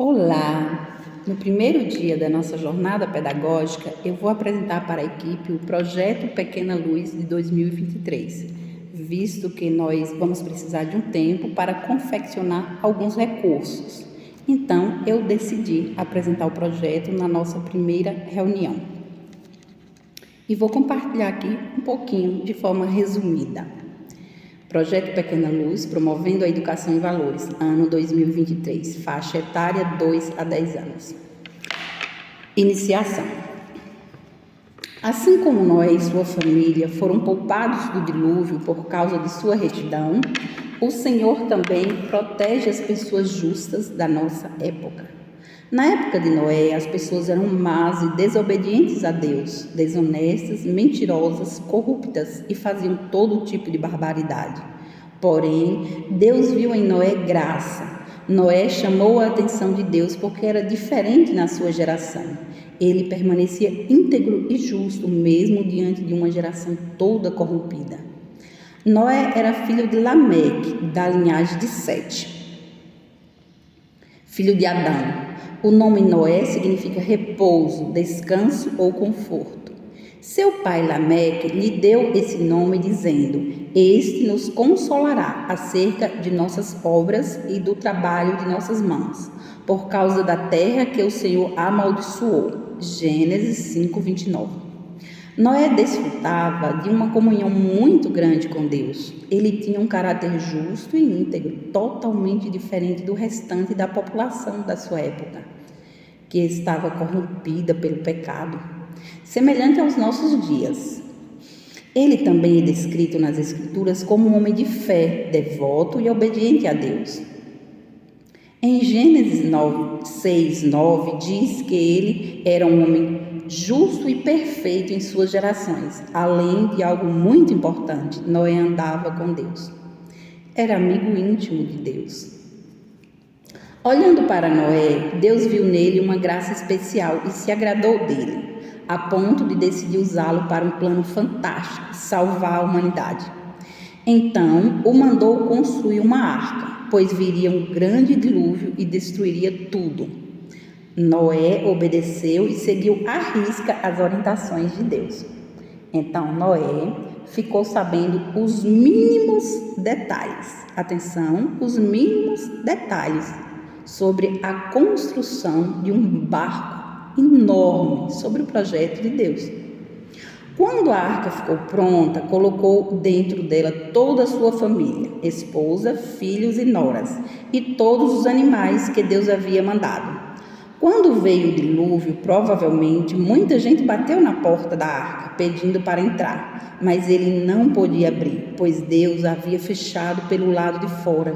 Olá! No primeiro dia da nossa jornada pedagógica, eu vou apresentar para a equipe o projeto Pequena Luz de 2023, visto que nós vamos precisar de um tempo para confeccionar alguns recursos. Então, eu decidi apresentar o projeto na nossa primeira reunião. E vou compartilhar aqui um pouquinho de forma resumida. Projeto Pequena Luz, promovendo a educação em valores, ano 2023, faixa etária 2 a 10 anos. Iniciação. Assim como Noé e sua família foram poupados do dilúvio por causa de sua retidão, o Senhor também protege as pessoas justas da nossa época. Na época de Noé, as pessoas eram más e desobedientes a Deus, desonestas, mentirosas, corruptas e faziam todo tipo de barbaridade. Porém, Deus viu em Noé graça. Noé chamou a atenção de Deus porque era diferente na sua geração. Ele permanecia íntegro e justo, mesmo diante de uma geração toda corrompida. Noé era filho de Lameque, da linhagem de Sete, filho de Adão. O nome Noé significa repouso, descanso ou conforto. Seu pai Lameque lhe deu esse nome dizendo: Este nos consolará acerca de nossas obras e do trabalho de nossas mãos, por causa da terra que o Senhor amaldiçoou. Gênesis 5:29. Noé desfrutava de uma comunhão muito grande com Deus. Ele tinha um caráter justo e íntegro, totalmente diferente do restante da população da sua época, que estava corrompida pelo pecado, semelhante aos nossos dias. Ele também é descrito nas Escrituras como um homem de fé, devoto e obediente a Deus. Em Gênesis 6:9 diz que ele era um homem justo e perfeito em suas gerações. Além de algo muito importante, Noé andava com Deus. Era amigo íntimo de Deus. Olhando para Noé, Deus viu nele uma graça especial e se agradou dele, a ponto de decidir usá-lo para um plano fantástico, salvar a humanidade. Então, o mandou construir uma arca, pois viria um grande dilúvio e destruiria tudo. Noé obedeceu e seguiu à risca as orientações de Deus. Então, Noé ficou sabendo os mínimos detalhes. Atenção, os mínimos detalhes sobre a construção de um barco enorme, sobre o projeto de Deus. Quando a arca ficou pronta, colocou dentro dela toda a sua família, esposa, filhos e noras, e todos os animais que Deus havia mandado. Quando veio o dilúvio, provavelmente muita gente bateu na porta da arca, pedindo para entrar, mas ele não podia abrir, pois Deus havia fechado pelo lado de fora.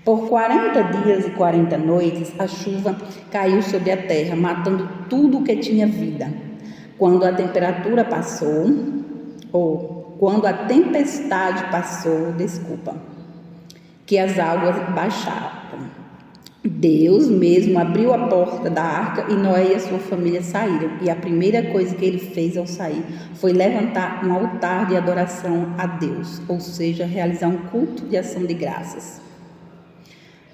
Por 40 dias e 40 noites, a chuva caiu sobre a terra, matando tudo o que tinha vida. Quando a temperatura passou, quando a tempestade passou, que as águas baixaram. Deus mesmo abriu a porta da arca e Noé e a sua família saíram. E a primeira coisa que ele fez ao sair foi levantar um altar de adoração a Deus, ou seja, realizar um culto de ação de graças.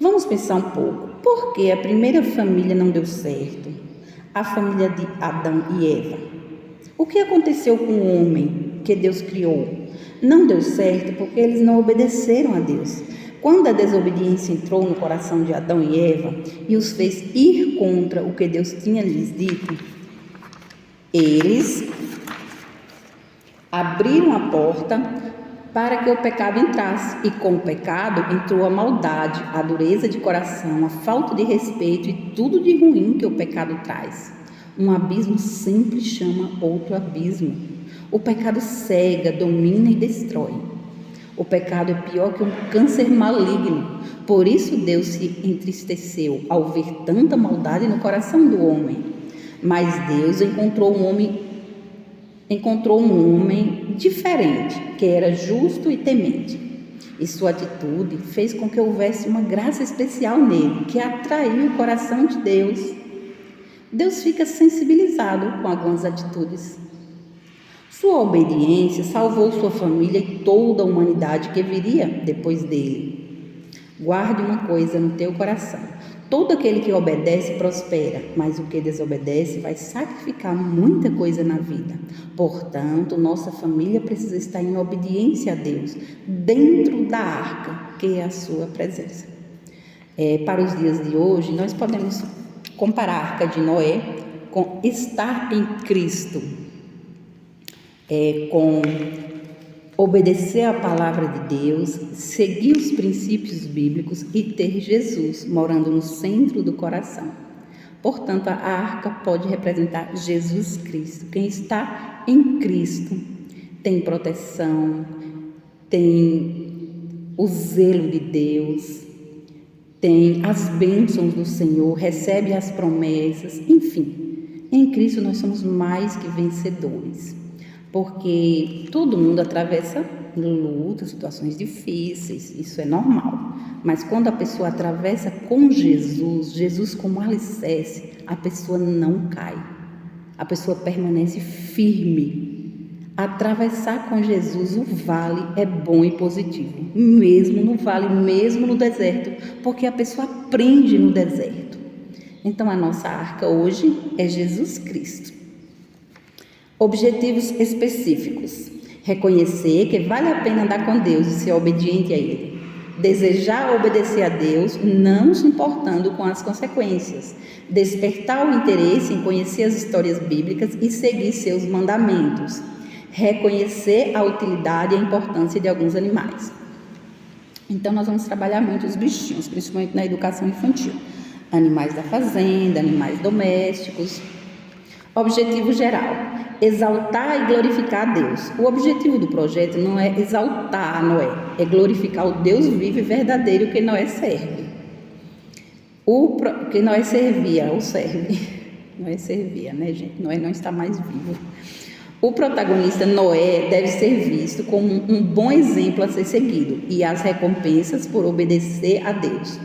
Vamos pensar um pouco. Por que a primeira família não deu certo? A família de Adão e Eva. O que aconteceu com o homem que Deus criou? Não deu certo porque eles não obedeceram a Deus. Quando a desobediência entrou no coração de Adão e Eva e os fez ir contra o que Deus tinha lhes dito, eles abriram a porta para que o pecado entrasse, e com o pecado entrou a maldade, a dureza de coração, a falta de respeito e tudo de ruim que o pecado traz. Um abismo sempre chama outro abismo. O pecado cega, domina e destrói. O pecado é pior que um câncer maligno. Por isso Deus se entristeceu ao ver tanta maldade no coração do homem. Mas Deus encontrou um homem diferente, que era justo e temente. E sua atitude fez com que houvesse uma graça especial nele, que atraiu o coração de Deus. Deus fica sensibilizado com algumas atitudes. Sua obediência salvou sua família e toda a humanidade que viria depois dele. Guarde uma coisa no teu coração: Todo aquele que obedece prospera, mas o que desobedece vai sacrificar muita coisa na vida. Portanto, nossa família precisa estar em obediência a Deus, dentro da arca, que é a sua presença. Para os dias de hoje, nós podemos comparar a arca de Noé com estar em Cristo, com obedecer a palavra de Deus, seguir os princípios bíblicos e ter Jesus morando no centro do coração. Portanto, a arca pode representar Jesus Cristo. Quem está em Cristo tem proteção, tem o zelo de Deus, tem as bênçãos do Senhor, recebe as promessas, enfim. Em Cristo nós somos mais que vencedores. Porque todo mundo atravessa lutas, situações difíceis, isso é normal. Mas quando a pessoa atravessa com Jesus, Jesus como alicerce, a pessoa não cai. A pessoa permanece firme. Atravessar com Jesus o vale é bom e positivo, mesmo no vale, mesmo no deserto, porque a pessoa aprende no deserto. Então a nossa arca hoje é Jesus Cristo. Objetivos específicos: reconhecer que vale a pena andar com Deus e ser obediente a Ele. Desejar obedecer a Deus, não se importando com as consequências. Despertar o interesse em conhecer as histórias bíblicas e seguir seus mandamentos. Reconhecer a utilidade e a importância de alguns animais. Então nós vamos trabalhar muito os bichinhos, principalmente na educação infantil. Animais da fazenda, animais domésticos. Objetivo geral: exaltar e glorificar a Deus. O objetivo do projeto não é exaltar a Noé, é glorificar o Deus vivo e verdadeiro que Noé serve. Que Noé servia, ou serve. Noé servia, né, gente? Noé não está mais vivo. O protagonista Noé deve ser visto como um bom exemplo a ser seguido e as recompensas por obedecer a Deus.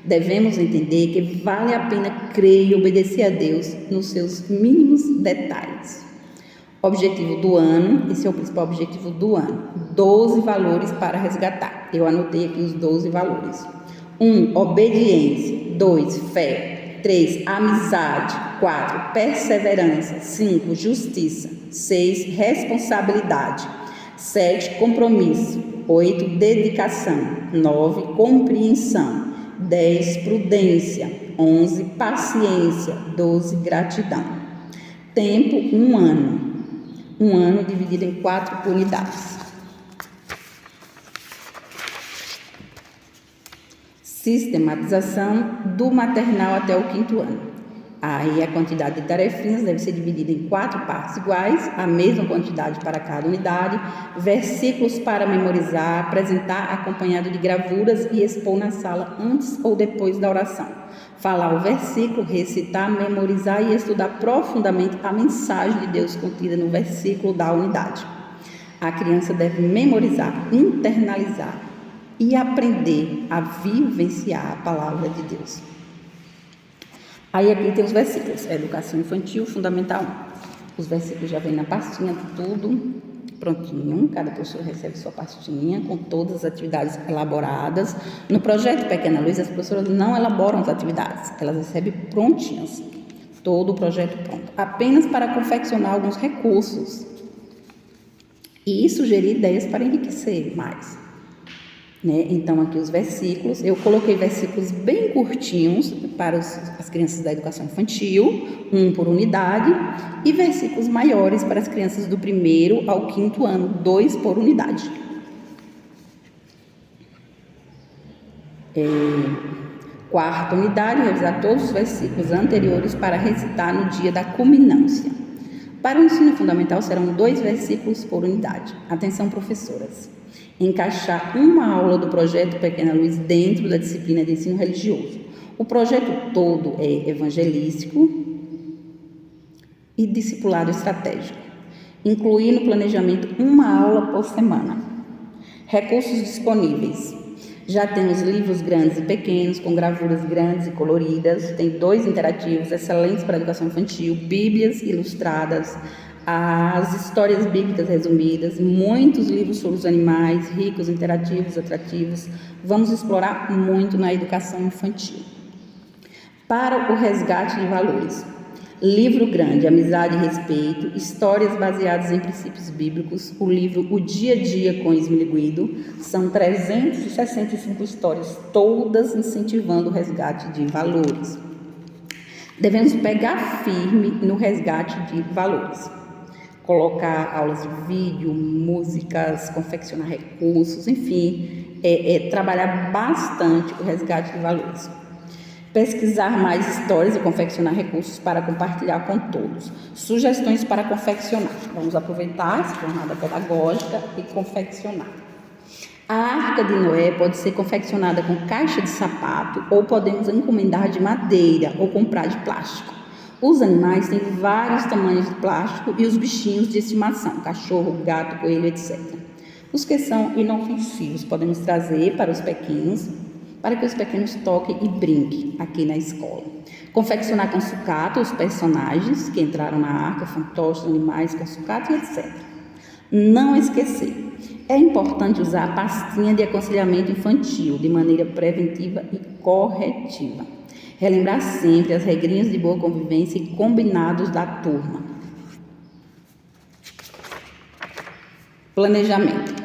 Devemos entender que vale a pena crer e obedecer a Deus nos seus mínimos detalhes. Objetivo do ano, esse é o principal objetivo do ano. 12 valores para resgatar. Eu anotei aqui os 12 valores. 1. Obediência. 2. Fé. 3. Amizade. 4. Perseverança. 5. Justiça. 6. Responsabilidade. 7. Compromisso. 8. Dedicação. 9. Compreensão. 10. Prudência. 11. Paciência. 12. Gratidão. Tempo: 1 ano. 1 ano dividido em 4 unidades. Sistematização do maternal até o 5º ano. Aí a quantidade de tarefinhas deve ser dividida em 4 partes iguais, a mesma quantidade para cada unidade, versículos para memorizar, apresentar acompanhado de gravuras e expor na sala antes ou depois da oração. Falar o versículo, recitar, memorizar e estudar profundamente a mensagem de Deus contida no versículo da unidade. A criança deve memorizar, internalizar e aprender a vivenciar a palavra de Deus. Aí aqui tem os versículos, Educação Infantil, Fundamental 1. Os versículos já vêm na pastinha, tudo prontinho, cada professor recebe sua pastinha com todas as atividades elaboradas. No projeto Pequena Luz, as professoras não elaboram as atividades, elas recebem prontinhas, todo o projeto pronto, apenas para confeccionar alguns recursos e sugerir ideias para enriquecer mais. Então aqui os versículos, eu coloquei versículos bem curtinhos para as crianças da educação infantil, 1 por unidade, e versículos maiores para as crianças do 1º ao 5º ano, 2 por unidade. Quarta unidade, revisar todos os versículos anteriores para recitar no dia da culminância. Para o ensino fundamental serão 2 versículos por unidade. Atenção, professoras! Encaixar uma aula do projeto Pequena Luz dentro da disciplina de ensino religioso. O projeto todo é evangelístico e discipulado estratégico. Incluir no planejamento uma aula por semana. Recursos disponíveis. Já temos livros grandes e pequenos, com gravuras grandes e coloridas. Tem 2 interativos excelentes para a educação infantil, bíblias ilustradas, as histórias bíblicas resumidas, muitos livros sobre os animais, ricos, interativos, atrativos. Vamos explorar muito na educação infantil. para o resgate de valores. Livro grande, Amizade e Respeito, histórias baseadas em princípios bíblicos. O livro O Dia a Dia com Ismile Guido. São 365 histórias, todas incentivando o resgate de valores. Devemos pegar firme no resgate de valores. Colocar aulas de vídeo, músicas, confeccionar recursos, enfim, trabalhar bastante o resgate de valores. Pesquisar mais histórias e confeccionar recursos para compartilhar com todos. Sugestões para confeccionar. Vamos aproveitar essa jornada pedagógica e confeccionar. A Arca de Noé pode ser confeccionada com caixa de sapato ou podemos encomendar de madeira ou comprar de plástico. Os animais têm vários tamanhos de plástico e os bichinhos de estimação, cachorro, gato, coelho, etc. Os que são inofensivos podemos trazer para os pequenos, para que os pequenos toquem e brinquem aqui na escola. Confeccionar com sucata os personagens que entraram na arca, fantoches, animais com sucata e etc. Não esquecer, é importante usar a pastinha de aconselhamento infantil de maneira preventiva e corretiva. Relembrar sempre as regrinhas de boa convivência e combinados da turma. Planejamento.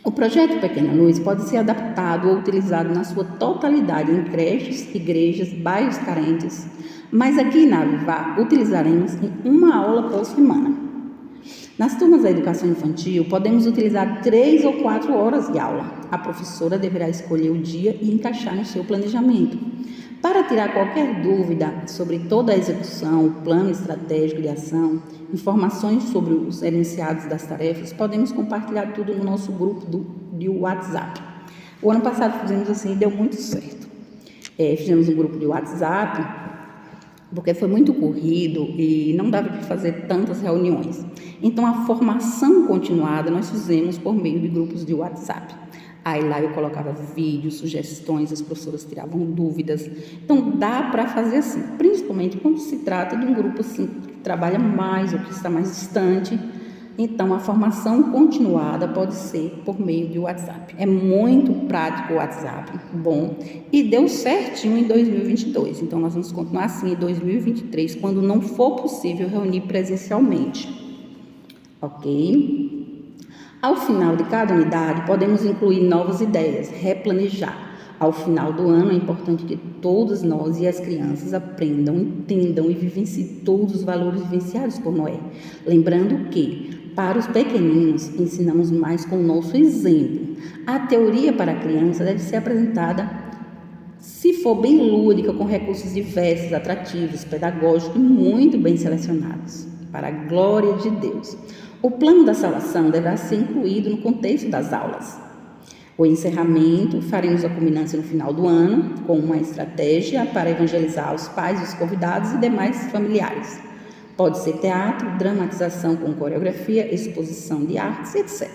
O projeto Pequena Luz pode ser adaptado ou utilizado na sua totalidade em creches, igrejas, bairros carentes, mas aqui na Avivá utilizaremos em uma aula por semana. Nas turmas da educação infantil, podemos utilizar 3 ou 4 horas de aula. A professora deverá escolher o dia e encaixar no seu planejamento. Para tirar qualquer dúvida sobre toda a execução, o plano estratégico de ação, informações sobre os enunciados das tarefas, podemos compartilhar tudo no nosso grupo de WhatsApp. O ano passado fizemos assim e deu muito certo. Fizemos um grupo de WhatsApp, porque foi muito corrido e não dava para fazer tantas reuniões. Então, a formação continuada nós fizemos por meio de grupos de WhatsApp. Aí lá eu colocava vídeos, sugestões, as professoras tiravam dúvidas. Então, dá para fazer assim, principalmente quando se trata de um grupo assim, que trabalha mais ou que está mais distante. Então, a formação continuada pode ser por meio de WhatsApp. É muito prático o WhatsApp, bom, e deu certinho em 2022. Então, nós vamos continuar assim em 2023, quando não for possível reunir presencialmente. Ok? Ao final de cada unidade, podemos incluir novas ideias, replanejar. Ao final do ano, é importante que todos nós e as crianças aprendam, entendam e vivenciem todos os valores vivenciados por Noé. Lembrando que, para os pequeninos, ensinamos mais com o nosso exemplo. A teoria para a criança deve ser apresentada, se for bem lúdica, com recursos diversos, atrativos, pedagógicos e muito bem selecionados, para a glória de Deus. O plano da salvação deverá ser incluído no contexto das aulas. O encerramento, faremos a culminância no final do ano, com uma estratégia para evangelizar os pais, os convidados e demais familiares. Pode ser teatro, dramatização com coreografia, exposição de artes, etc.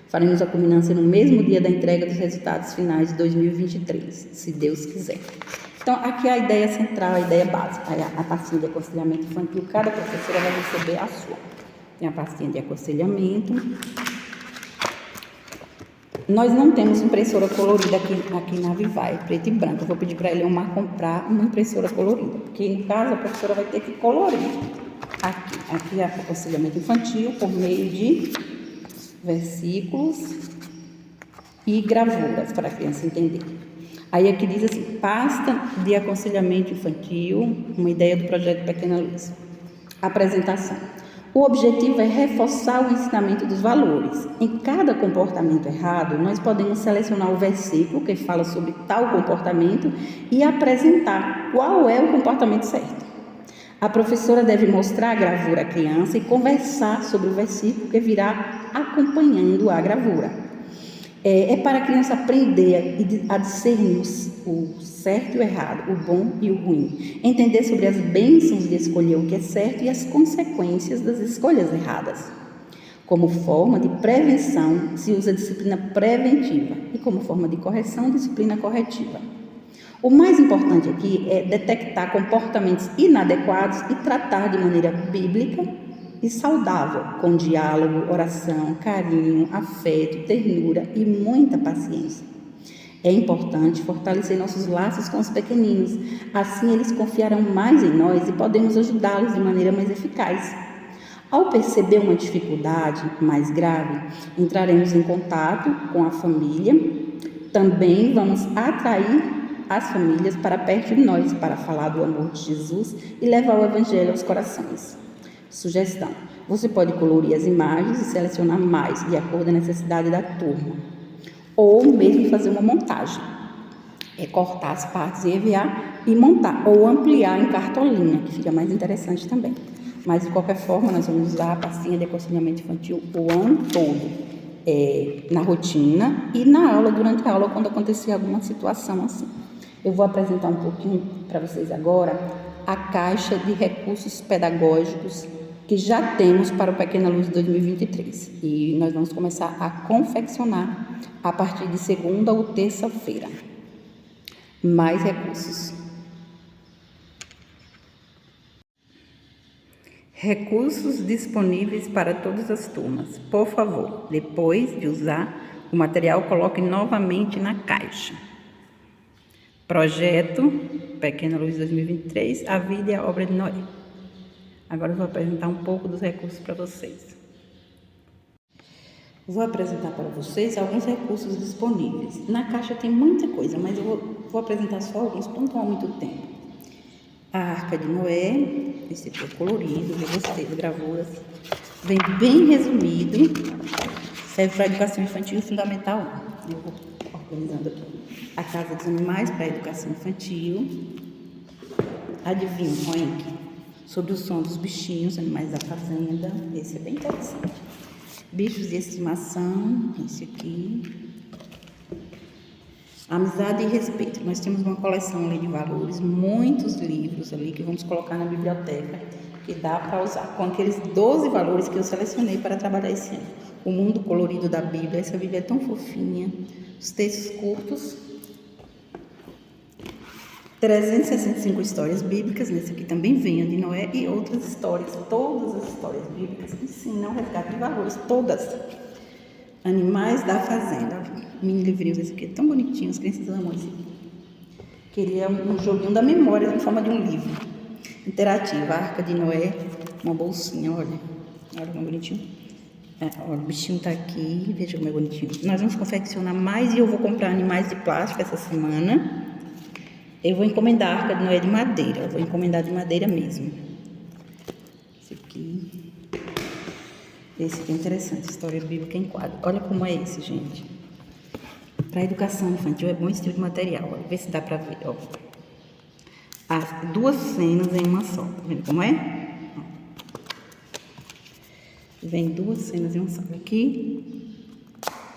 Faremos a culminância no mesmo dia da entrega dos resultados finais de 2023, se Deus quiser. Então, aqui é a ideia central, a ideia básica, a pastinha de aconselhamento infantil, cada professora vai receber a sua. Tem a pastinha de aconselhamento. Nós não temos impressora colorida aqui na Avivá, é preto e branco. Eu vou pedir para a Eleomar comprar uma impressora colorida, porque no caso a professora vai ter que colorir. Aqui é aconselhamento infantil por meio de versículos e gravuras, para a criança entender. Aí aqui diz assim, pasta de aconselhamento infantil, uma ideia do projeto Pequena Luz. Apresentação. O objetivo é reforçar o ensinamento dos valores. Em cada comportamento errado, nós podemos selecionar o versículo que fala sobre tal comportamento e apresentar qual é o comportamento certo. A professora deve mostrar a gravura à criança e conversar sobre o versículo que virá acompanhando a gravura. É para a criança aprender a discernir o certo e o errado, o bom e o ruim. Entender sobre as bênçãos de escolher o que é certo e as consequências das escolhas erradas. Como forma de prevenção, se usa a disciplina preventiva e como forma de correção, disciplina corretiva. O mais importante aqui é detectar comportamentos inadequados e tratar de maneira bíblica e saudável, com diálogo, oração, carinho, afeto, ternura e muita paciência. É importante fortalecer nossos laços com os pequeninos, assim eles confiarão mais em nós e podemos ajudá-los de maneira mais eficaz. Ao perceber uma dificuldade mais grave, entraremos em contato com a família. Também vamos atrair as famílias para perto de nós para falar do amor de Jesus e levar o Evangelho aos corações. Sugestão: você pode colorir as imagens e selecionar mais de acordo com a necessidade da turma, ou mesmo fazer uma montagem. Cortar as partes e enviar e montar, ou ampliar em cartolina, que fica mais interessante também. Mas, de qualquer forma, nós vamos usar a pastinha de aconselhamento infantil o ano todo, na rotina e na aula, durante a aula, quando acontecer alguma situação assim. Eu vou apresentar um pouquinho para vocês agora a caixa de recursos pedagógicos que já temos para o Pequena Luz 2023. E nós vamos começar a confeccionar a partir de segunda ou terça-feira. Mais recursos. Recursos disponíveis para todas as turmas. Por favor, depois de usar o material, coloque novamente na caixa. Projeto Pequena Luz 2023, a vida e a obra de Noé. Agora eu vou apresentar um pouco dos recursos para vocês. Vou apresentar para vocês alguns recursos disponíveis. Na caixa tem muita coisa, mas eu vou apresentar só alguns para não tomar muito tempo. A Arca de Noé, esse aqui é colorido, eu gostei das gravuras. Vem bem resumido, serve para a educação infantil fundamental 1. Eu vou organizando aqui. A Casa dos Animais para a educação infantil. Adivinha, olha aqui. Sobre o som dos bichinhos, animais da fazenda. Esse é bem interessante. Bichos de estimação, esse aqui. Amizade e respeito. Nós temos uma coleção ali de valores, muitos livros ali que vamos colocar na biblioteca, que dá para usar com aqueles 12 valores que eu selecionei para trabalhar esse ano. O mundo colorido da Bíblia, essa Bíblia é tão fofinha. Os textos curtos. 365 histórias bíblicas, nesse aqui também vem a de Noé e outras histórias. Todas as histórias bíblicas ensinam o resgate de valores, todas. Animais da fazenda. Mini livrinhos, esse aqui é tão bonitinho, as crianças amam esse aqui. Queria um joguinho da memória em forma de um livro. Interativa, a Arca de Noé, uma bolsinha, olha como é bonitinho. Olha, o bichinho tá aqui, veja como é bonitinho. Nós vamos confeccionar mais e eu vou comprar animais de plástico essa semana. Eu vou encomendar a Arca de Noé de madeira, eu vou encomendar de madeira mesmo. Esse aqui é interessante, história bíblica em quadro. Olha como é esse, gente. Para a educação infantil é bom esse tipo de material. Olha, vê se dá para ver. Ó. As 2 cenas em uma só. Tá vendo como é? Ó. Vem 2 cenas em uma só. Aqui,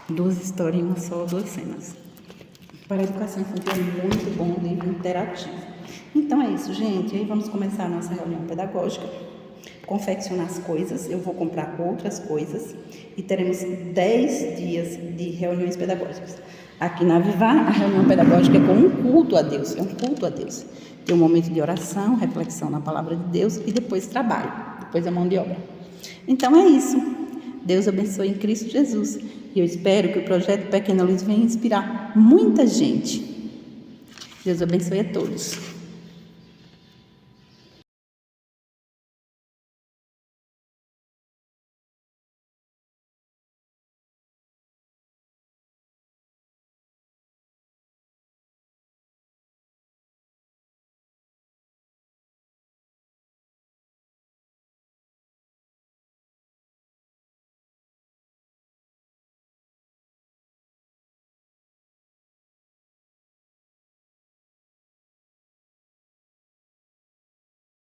2 histórias em uma só, 2 cenas. Para a educação infantil é muito bom o livro interativo. Então é isso, gente. Aí vamos começar a nossa reunião pedagógica. Confeccionar as coisas. Eu vou comprar outras coisas. E teremos 10 dias de reuniões pedagógicas. Aqui na Avivar, a reunião pedagógica é com um culto a Deus. É um culto a Deus. Tem um momento de oração, reflexão na palavra de Deus e depois trabalho. Depois a mão de obra. Então é isso. Deus abençoe em Cristo Jesus. E eu espero que o projeto Pequena Luz venha inspirar muita gente. Deus abençoe a todos.